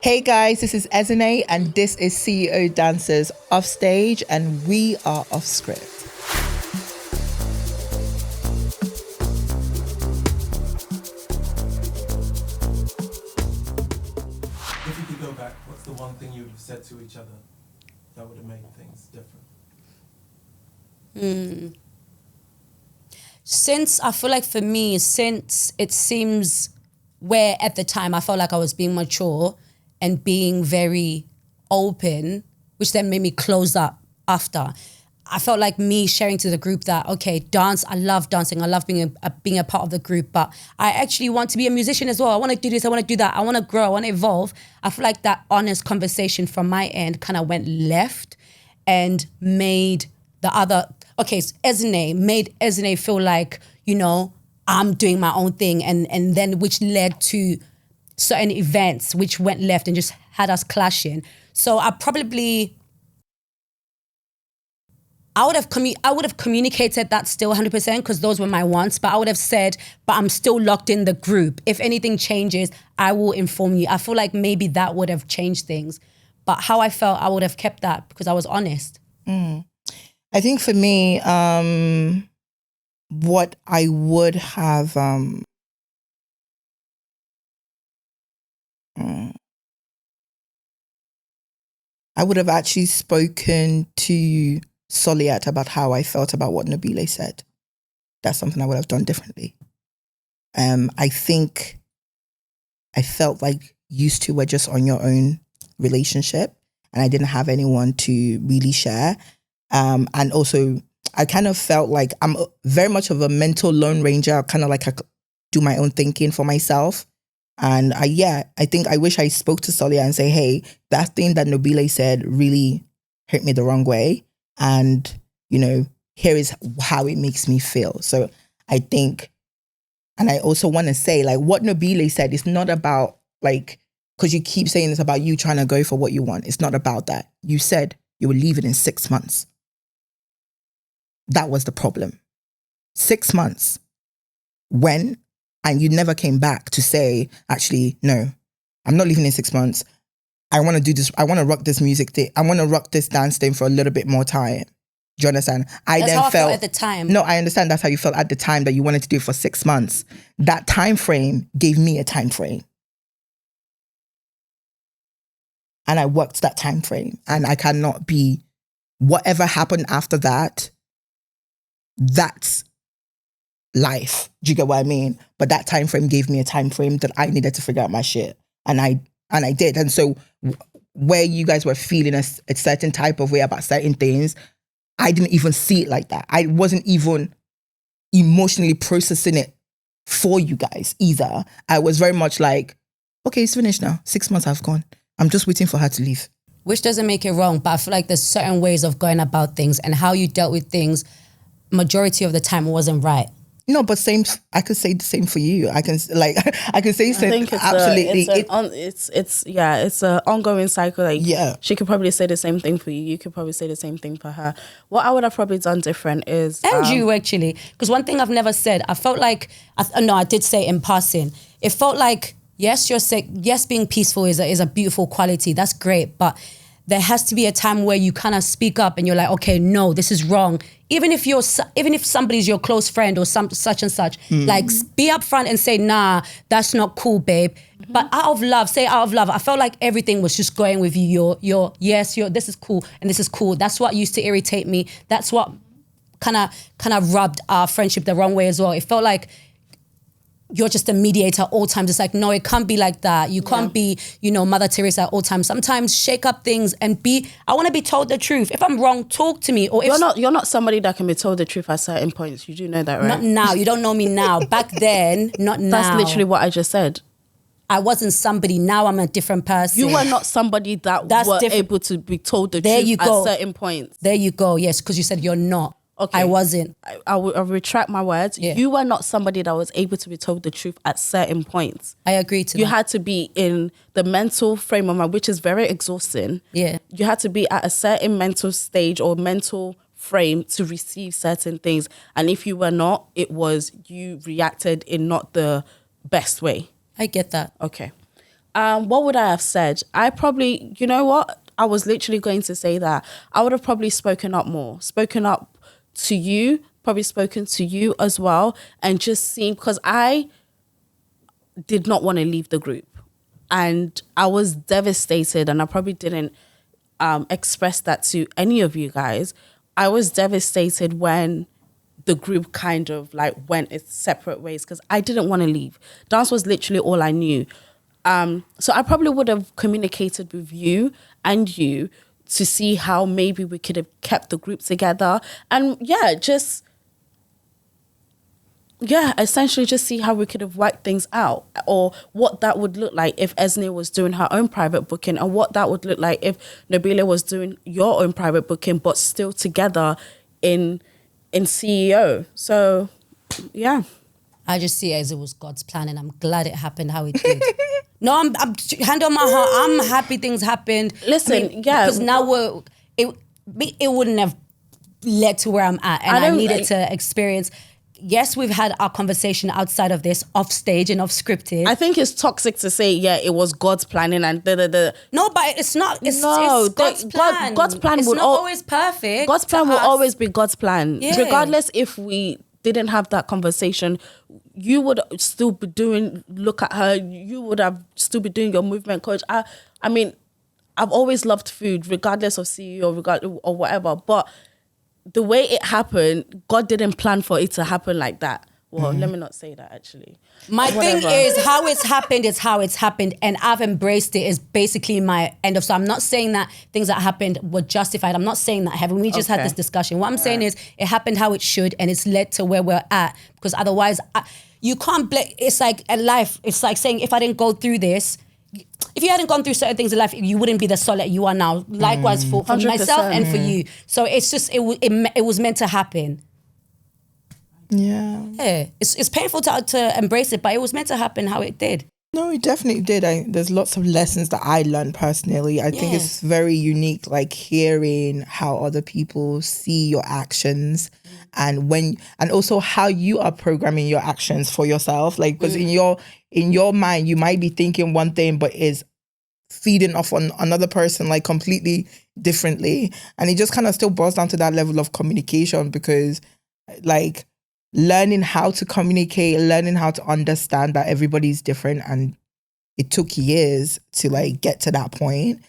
Hey guys, this is Ezine and this is CEO Dancers Off Stage and we are off script. If you could go back, what's the one thing you would have said to each other that would have made things different? Since I feel like for me, since it seems where at the time I felt like I was being mature and being very open, which then made me close up after. I felt like me sharing to the group that, okay, dance, I love dancing. I love being a part of the group, but I actually want to be a musician as well. I want to do this, I want to do that. I want to grow, I want to evolve. I feel like that honest conversation from my end kind of went left and made the other, okay, so made Ezine feel like, I'm doing my own thing and then which led to certain events which went left and just had us clashing. So I would have communicated that still 100% because those were my wants, but I would have said, but I'm still locked in the group. If anything changes, I will inform you. I feel like maybe that would have changed things. But how I felt, I would have kept that because I was honest. I think for me, what I would have I would have actually spoken to Soliat about how I felt about what Nabile said. That's something I would have done differently. I think I felt like used to were just on your own relationship and I didn't have anyone to really share. And also I kind of felt like I'm very much of a mental lone ranger, kind of like I do my own thinking for myself. And I think I wish I spoke to Solia and say, hey, that thing that Nobile said really hurt me the wrong way. And, here is how it makes me feel. So I think, and I also want to say, like, what Nobile said is not about, like, because you keep saying it's about you trying to go for what you want. It's not about that. You said you would leave it in 6 months. That was the problem. 6 months. When? And you never came back to say, actually, no, I'm not leaving in 6 months. I want to do this. I want to rock this music thing. I want to rock this dance thing for a little bit more time. Do you understand? That's how I felt at the time. No, I understand that's how you felt at the time that you wanted to do it for 6 months. That time frame gave me a time frame. And I worked that time frame. And I cannot be, whatever happened after that, that's life. Do you get what I mean? But that time frame gave me a time frame that I needed to figure out my shit. And I did. And so where you guys were feeling a certain type of way about certain things, I didn't even see it like that. I wasn't even emotionally processing it for you guys either. I was very much like, okay, it's finished now. 6 months have gone. I'm just waiting for her to leave. Which doesn't make it wrong, but I feel like there's certain ways of going about things and how you dealt with things majority of the time wasn't right. No, but same. I could say the same for you. I can say same. I think it's absolutely. It's an ongoing cycle. Like, yeah, she could probably say the same thing for you. You could probably say the same thing for her. What I would have probably done different is you actually, because one thing I've never said, I felt like I did say in passing. It felt like yes, you're sick. Yes, being peaceful is a beautiful quality. That's great, but there has to be a time where you kind of speak up and you're like, okay, no, this is wrong. Even if somebody's your close friend or such and such, like be upfront and say, nah, that's not cool, babe. Mm-hmm. But out of love, I felt like everything was just going with you. This is cool and this is cool. That's what used to irritate me. That's what kind of rubbed our friendship the wrong way as well. It felt like you're just a mediator all times. It's like, no, it can't be like that. You can't be, Mother Teresa all times. Sometimes shake up things and I want to be told the truth. If I'm wrong, talk to me. Or if you're not somebody that can be told the truth at certain points. You do know that, right? Not now. You don't know me now. Back then, not now. That's literally what I just said. I wasn't somebody. Now I'm a different person. You were not somebody that's able to be told the truth at certain points. There you go. Yes, because you said you're not. Okay. I wasn't. I'll retract my words. Yeah. You were not somebody that was able to be told the truth at certain points. I agree to that. You had to be in the mental frame of mind, which is very exhausting. Yeah. You had to be at a certain mental stage or mental frame to receive certain things. And if you were not, it was you reacted in not the best way. I get that. Okay. What would I have said? I probably, you know what? I was literally going to say that. I would have probably spoken up more, spoken up to you, probably spoken to you as well, and just seen, because I did not want to leave the group. And I was devastated, and I probably didn't express that to any of you guys. I was devastated when the group kind of like went its separate ways, because I didn't want to leave. Dance was literally all I knew. So I probably would have communicated with you and you to see how maybe we could have kept the group together. And essentially just see how we could have worked things out, or what that would look like if Esne was doing her own private booking, and what that would look like if Nabila was doing your own private booking, but still together in CEO. So, yeah. I just see it as it was God's plan, and I'm glad it happened how it did. No, I'm hand on my heart. I'm happy things happened. Listen, because now it wouldn't have led to where I'm at, and I needed to experience. Yes, we've had our conversation outside of this, off stage and off scripted. I think it's toxic to say, it was God's planning and da. No, but it's not. It's God's plan. God's plan it's would not always perfect. God's plan will always be God's plan. Yeah. Regardless if we didn't have that conversation, you would still be doing, look at her, you would have still be doing your movement coach. I mean, I've always loved food, regardless of CEO, or whatever, but the way it happened, God didn't plan for it to happen like that. Well, let me not say that, actually. My thing is, how it's happened is how it's happened, and I've embraced it is basically my end of. So I'm not saying that things that happened were justified. I'm not saying that, Heaven. We just had this discussion. What I'm saying is it happened how it should, and it's led to where we're at, because otherwise you can't blame. It's like a life. It's like saying, if I didn't go through this, if you hadn't gone through certain things in life, you wouldn't be the Soliat you are now. Likewise for myself and for you. So it's just, it was meant to happen. Yeah. It's painful to embrace it, but it was meant to happen how it did. No, it definitely did. There's lots of lessons that I learned personally. I think it's very unique, like hearing how other people see your actions, and also how you are programming your actions for yourself. Like, because in your mind, you might be thinking one thing, but is feeding off on another person like completely differently. And it just kind of still boils down to that level of communication, because like learning how to communicate, learning how to understand that everybody's different, and it took years to like get to that point.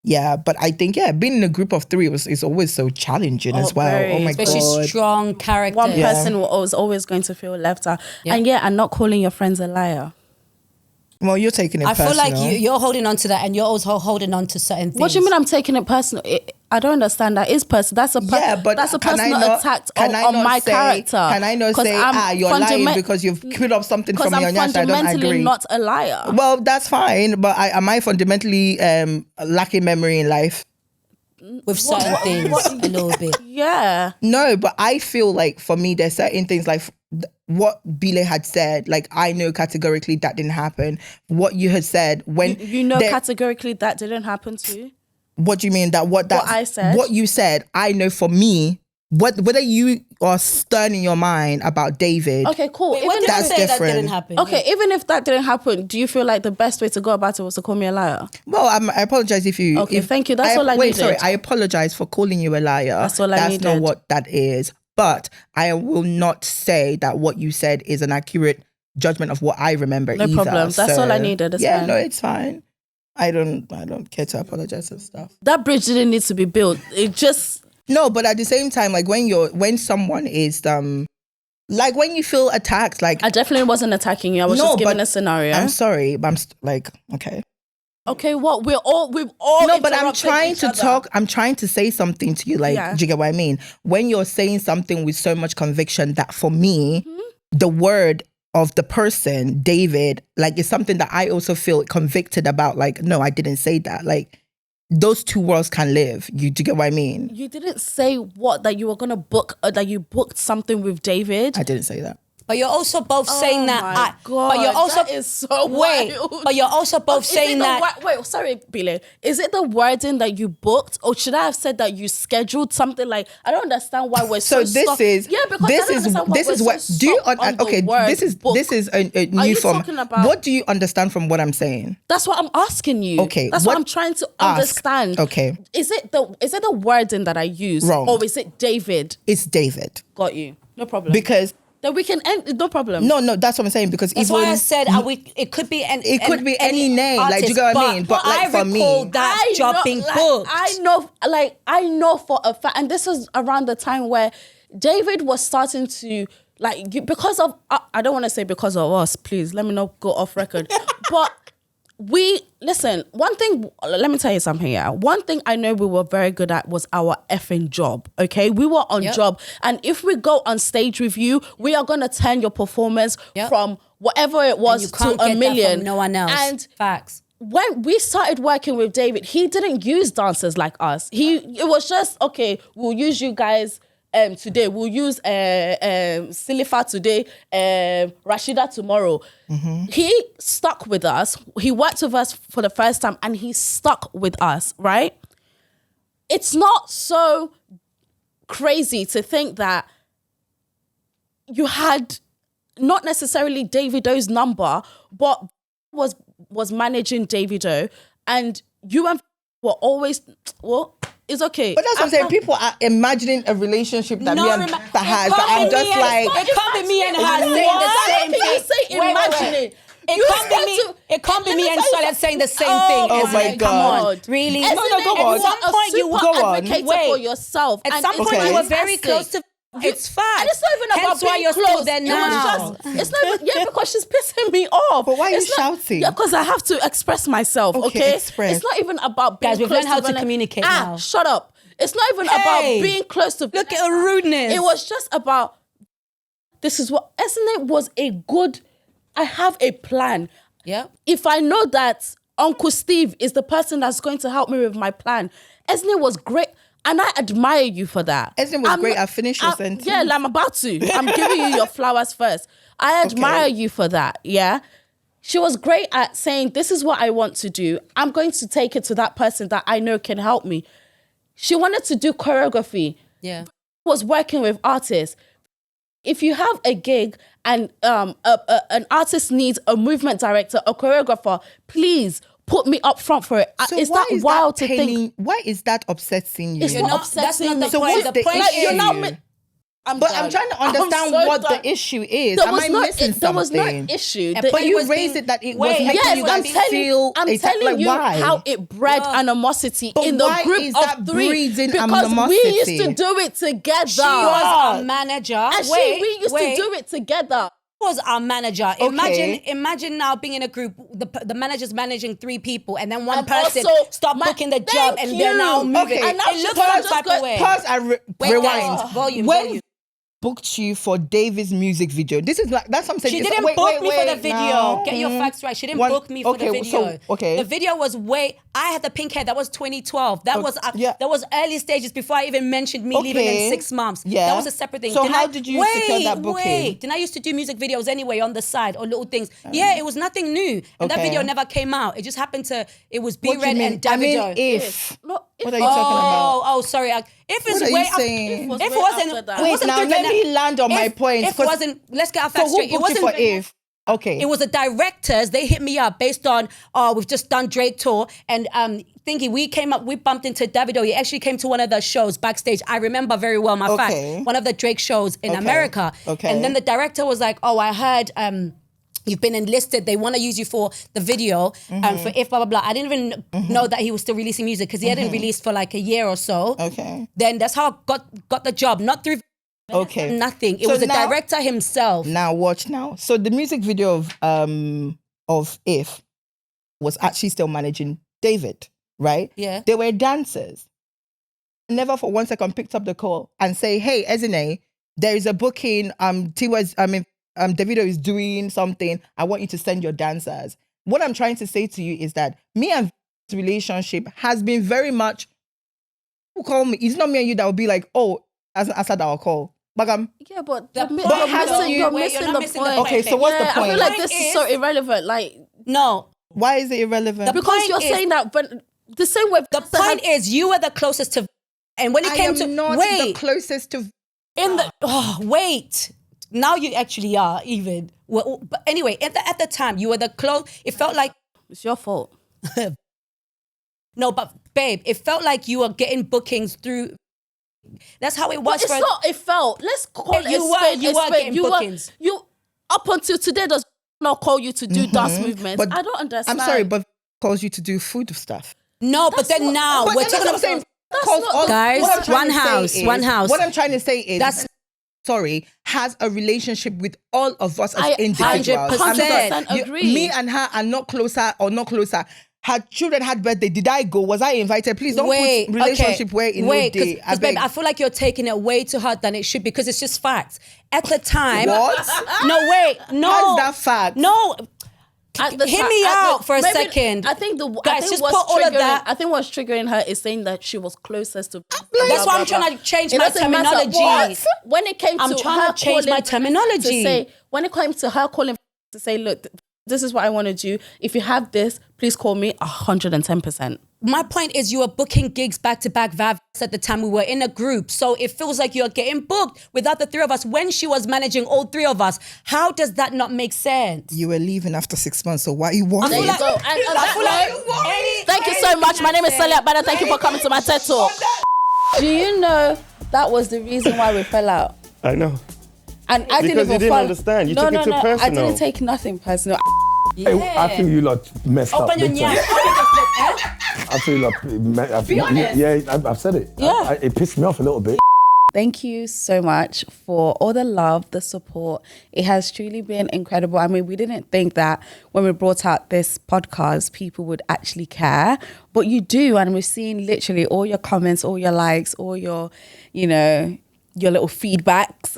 Yeah, but I think being in a group of three is always so challenging as well. Oh my Especially God. Especially strong characters. One person was always going to feel left out. Yeah. And not calling your friends a liar. Well, you're taking it personal. I feel like you're holding on to that, and you're also holding on to certain things. What do you mean I'm taking it personal? I don't understand that. It's personal. That's a personal attack on my character. Can I not say, you're lying because you've put up something from your nyash? I don't agree. Because I'm fundamentally not a liar. Well, that's fine, but am I fundamentally lacking memory in life? With certain things, a little bit. Yeah. No, but I feel like for me, there's certain things like what Bile had said, like I know categorically that didn't happen. What you had said when you know categorically that didn't happen too. What do you mean what I said? What you said, I know for me. Whether you are stern in your mind about David. Okay, cool. Wait, what did that's I say different. That didn't happen? Okay, even if that didn't happen, do you feel like the best way to go about it was to call me a liar? Well, I apologize if you. Okay, thank you. That's all I needed. Sorry, I apologize for calling you a liar. That's all I needed. That's not what that is. But I will not say that what you said is an accurate judgment of what I remember. No problem. That's all I needed. It's fine. No, it's fine. I don't care to apologize and stuff. That bridge didn't need to be built. It just. No, but at the same time, like when someone is like when you feel attacked, like I definitely wasn't attacking you. I was just giving a scenario. I'm sorry, but okay. Okay, what we've all no, but I'm trying to talk. I'm trying to say something to you. Like, do you get what I mean? When you're saying something with so much conviction that for me, the word of the person, David, like is something that I also feel convicted about. Like, no, I didn't say that. Like, those two worlds can live. Do you get what I mean? You didn't say that you were gonna book that you booked something with David. I didn't say that. But you're also both saying that. my God, but you're also that is so wait. wild. But you're also both saying that. Wait, sorry, Bile. Is it the wording that you booked, or should I have said that you scheduled something? Like, I don't understand why we're so. So this is because this is what do you okay? This is a new form. Talking about, what do you understand from what I'm saying? That's what I'm asking you. Okay, that's what I'm trying to understand. Okay, is it the wording that I use wrong, or is it David? It's David. Got you. No problem. Because. Then we can end. No problem. No, that's what I'm saying. Because that's even why I said it could be any name. Artist, like, do you get what I mean? But like for me, that job being booked. I know for a fact, and this is around the time where David was starting to because of I don't want to say because of us. Please let me not go off record, but. One thing, let me tell you something, yeah. One thing I know we were very good at was our effing job, okay? We were on job. And if we go on stage with you, we are going to turn your performance from whatever it was to a million. That from no one else. And facts. When we started working with David, he didn't use dancers like us. It was just, okay, we'll use you guys today. We'll use Silifa today, Rashida tomorrow. Mm-hmm. He stuck with us. He worked with us for the first time and he stuck with us, right? It's not so crazy to think that you had not necessarily Davido's number, but was managing Davido, and you and were always, well, it's okay. But that's what I'm saying. People are imagining a relationship that me and Papa has. That I'm just like, it can't be me and her saying the same thing. You say imagine it. It can't be me and Soliat saying the same thing. Oh my God. Come on. Really? No, go on. At some point you were advocating for yourself. At some point you were very close to. It's fine. And it's not even about why being you're close. still there now. It's not even, because she's pissing me off. But why are you shouting? Yeah, because I have to express myself, okay? Express. It's not even about being Guys, we've close learned how to Vanessa. communicate now. Shut up. It's not even about being close to Look at her rudeness. It was just about, this is what, Esne was a good, I have a plan. Yeah. If I know that Uncle Steve is the person that's going to help me with my plan, Esne was great. And I admire you for that. Esne was great at finishing your sentence. Yeah, I'm about to. I'm giving you your flowers first. I admire you for that, yeah? She was great at saying, this is what I want to do. I'm going to take it to that person that I know can help me. She wanted to do choreography. Yeah. Was working with artists. If you have a gig and an artist needs a movement director, a choreographer, please put me up front for it. So is that wild to think? Why is that upsetting you? It's not upsetting that's me. not the point. The point like, is you're not. I'm trying to understand what the issue is. There Am was I no, missing there was no something? issue. But you raised it that it was making you guys feel. I'm telling you why? how it bred animosity But in the why group is of that three. breeding Because animosity? we used to do it together. She was a manager. And we used to do it together. Was our manager. Imagine now being in a group, the manager's managing 3 people, and then one person stop booking the job, and they're now moving. Okay, And it looks some type of way. Pause and rewind. Guys, volume. Booked you for David's music video. This is like, that's something. She didn't book me for the video. No. Get your facts right. She didn't book me for the video. The video was I had the pink hair. That was 2012. That was early stages before I even mentioned me leaving in 6 months. Yeah. That was a separate thing. So how did you secure that booking? Then I used to do music videos anyway on the side or little things. Yeah, it was nothing new. And that video never came out. It just happened to, it was B-Red and Davido. I mean, if. What are you talking about? Oh, sorry. If it's way saying? if it wasn't, Wait, now let me land on my point. If it wasn't, let's get our facts straight. It wasn't for if. Okay. It was the directors. They hit me up based on, we've just done Drake tour, and thinking we bumped into Davido. He actually came to one of the shows backstage. I remember very well, my fact, one of the Drake shows in America. Okay. And then the director was like, oh, I heard you've been enlisted. They want to use you for the video for if blah, blah, blah. I didn't even know that he was still releasing music because he hadn't released for like a year or so. Okay. Then that's how I got the job, not through nothing. It was the director himself. Now watch now. So the music video of If was actually still managing David, right? Yeah. They were dancers. Never for 1 second picked up the call and say, hey, Ezine, there is a booking. Davido is doing something. I want you to send your dancers. What I'm trying to say to you is that me and relationship has been very much, who call me? It's not me and you that will be like, oh, as an answer our call. Bagam. Yeah, but The you're point- you're Wait, missing you're not the missing the point. point. Okay, so what's the I point? feel like Point this is is- so irrelevant. Like, No. Why is it irrelevant? because you're point is- saying that, but the same way. The point is, you were the closest to, and when it I came am to not the wait, closest to. in the wait, now you actually are even. Well, but anyway, at the time, you were the close. It felt like It's your fault. no, but babe, it felt like you were getting bookings through. That's how it was. But it's not. It felt. Let's call it. You a were- spade, you a were spade. getting bookings. You up until today does not call you to do dance movements. But I don't understand. I'm sorry, but calls you to do food stuff. No, but then what- now But we're then talking that's what I'm about. saying. Calls not- all- Guys, what I'm trying one to say house, is- one house. What I'm trying to say is That's- has a relationship with all of us as I individuals. 100% agree. Me and her are not closer or not closer. Her children had birthday. Did I go? Was I invited? Please don't Wait, put relationship okay. where in wait, no day. because babe, I feel like you're taking it way too hard than it should because it's just facts. At the time, What? No, wait, no. How's that fact? No, At the Hit ti- me at the- out for a maybe- second. I think the I Guys, think just what's put all of triggering- that- I think what's triggering her is saying that she was closest to. That's why I'm trying to change my terminology. What? When it came I'm to trying her to change my calling terminology. to say, when it came to her calling to say, look, this is what I want to do. If you have this, please call me 110%. My point is you were booking gigs back to back Vav at the time we were in a group. So it feels like you're getting booked without the three of us when she was managing all three of us. How does that not make sense? You were leaving after 6 months, so why are you worried? There you go. And I feel like thank you so much. My name is Soliat. Bada. Thank you for coming to my TED Talk. Do you know that was the reason why we fell out? I know. And I Because didn't you even didn't fall. understand. You no, took it no, too no. I personal. didn't take nothing personal. I feel you lot messed up Open your big nyam. time. I feel like Be honest. Yeah, I've said it. Yeah. It pissed me off a little bit. Thank you so much for all the love, the support. It has truly been incredible. I mean, we didn't think that when we brought out this podcast, people would actually care, but you do. And we've seen literally all your comments, all your likes, all your, your little feedbacks.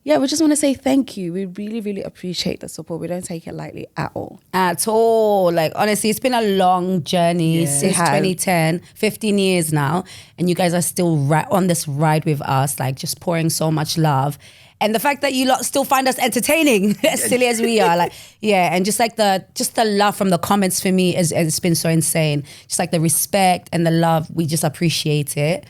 Yeah, we just want to say thank you. We really, really appreciate the support. We don't take it lightly at all. At all. Like, honestly, it's been a long journey since It has. 2010, 15 years now. And you guys are still on this ride with us, like just pouring so much love. And the fact that you lot still find us entertaining, as silly as we are. Like, yeah, and just the love from the comments for me it's been so insane. Just like the respect and the love, we just appreciate it.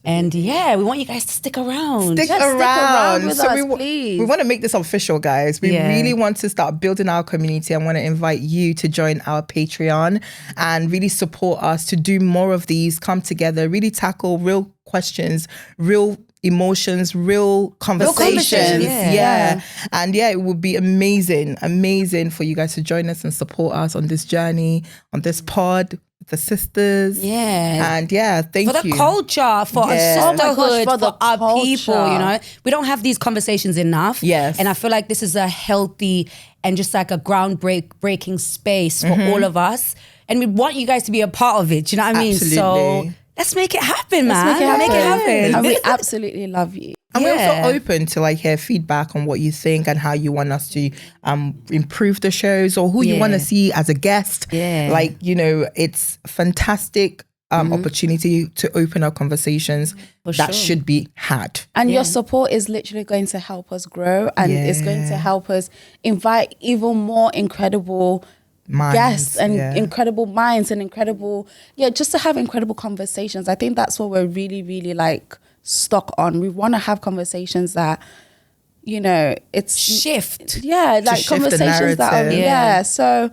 And yeah, we want you guys to stick around. Stick Just stick around. around with So us, please. we want to make this official, guys. We Yeah. really want to start building our community. I want to invite you to join our Patreon and really support us to do more of these, come together, really tackle real questions, real emotions, real conversations. yeah. And yeah, it would be amazing for you guys to join us and support us on this journey, on this pod, the sisters. Yeah. And yeah, thank for the you. culture, for Yeah. our Oh my gosh, sisterhood, for the for our culture. people, we don't have these conversations enough. Yes. And I feel like this is a healthy and just like a breaking space for all of us. And we want you guys to be a part of it. Do you know what I mean? So Absolutely. let's make it happen, man. Let's make it happen. And we Yeah. absolutely love you. And we're Yeah. also open to hear feedback on what you think and how you want us to improve the shows or who you Yeah. want to see as a guest. Yeah. It's fantastic opportunity to open up conversations that should be had. And your support is literally going to help us grow, and it's going to help us invite even more incredible Minds, guests and yeah. incredible minds and just to have incredible conversations. I think that's what we're really, really stuck on. We want to have conversations that, it's Shift. yeah, like shift the conversations that are, narrative. yeah. So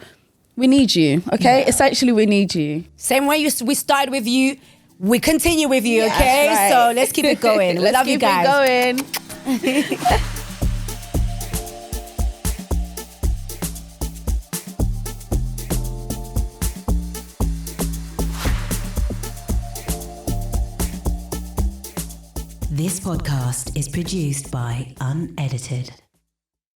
we need you, okay? Essentially, we need you. Same way we started with you, we continue with you, Yes, okay? right. So let's keep it going. We Let's love you keep guys. it going. This podcast is produced by Unedited.